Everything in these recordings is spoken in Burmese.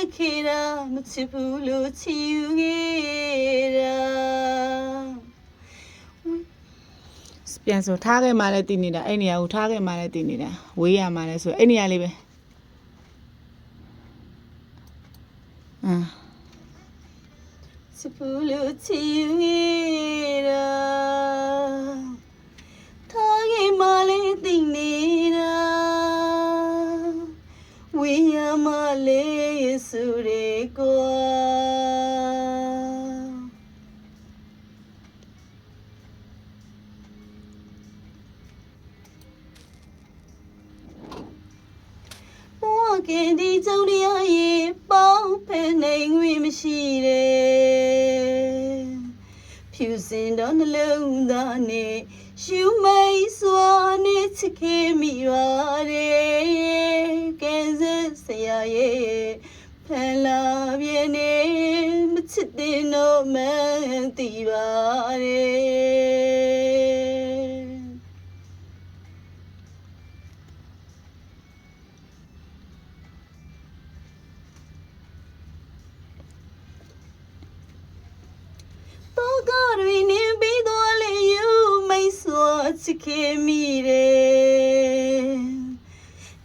kera mchipulo chiugera ပြန်ဆိုထားခဲ့မှလည်းတည်နေတာအဲ့နေရာကိုထားခဲ့မှလည်းတည်နေတာဝေးရမှလည်းဆိုအဲ့နေရာလေးပဲchipulo chiugera ထားခဲ့မှလည်းတည်နေတာဝေးရမှလည်းဆိုရဲကွာကင်ဒီကြောင့်တရားရဲ့ပေါင်းဖယ်နိုင်ငွေမရှိတဲ့ဖြူစင်တော့နှလုံးသားနဲ့ရှူမိတ်စွာနဲ့ချစ်ခဲ့မိပါတယ်ကဲစဆရာရဲ့ဖန်လာပြည့်နေမချစ်တဲ့တော့မှန်သိပါတယ်ချစ်ခင်မိတယ်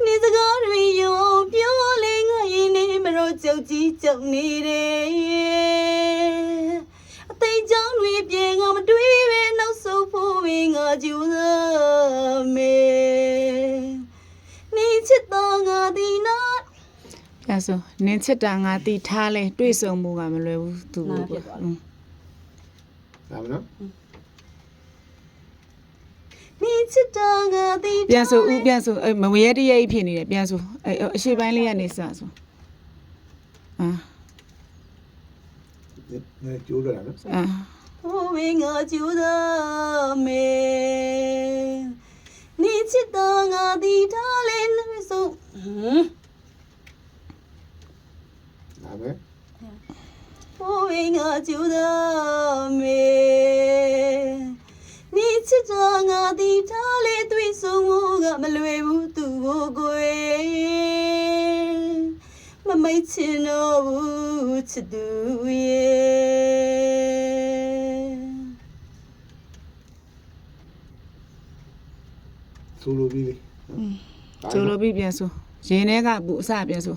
နေစကားတွေရောပြောလေငါရင်နေမတော့ကြောက်ကြီးကြောက်နေတယ်အသိကြောင့်တွေပြေငါမတွေးပဲနောက်ဆုတ်ဖို့ပဲငါကြိုးစားမယ်နေချစ်တော့ငါဒီနာပြန်ဆိုနင်းချစ်တာငါတီထားလဲတွေ့ဆုံမှုကမလွယ်ဘူးသူဒါမနော်ပြန်ဆိုဦးပြန်ဆိုမဝရဲတရိပ်ဖြစ်နေတယ်ပြန်ဆိုအရှိပိုင်းလေးကနေစဆိုနေကျိုးလာနော်ဟိုဝင်းငါကျူသာမေနေချစ်တာငါဒီထားလဲလို့ဆိုဒါပဲဟိုဝင်းငါကျူသာမေနေချစ်တာငါဒီထားလဲတွေ့ဆုံမှုကမလွယ်ဘူးသူကိုယ်မမိတ်ချင်တော့ဘူးချစ်သူရဲ့ဆိုလိုပြီးဆိုလိုပြီးပြန်ဆိုရင်ထဲကဘူးအစပြန်ဆို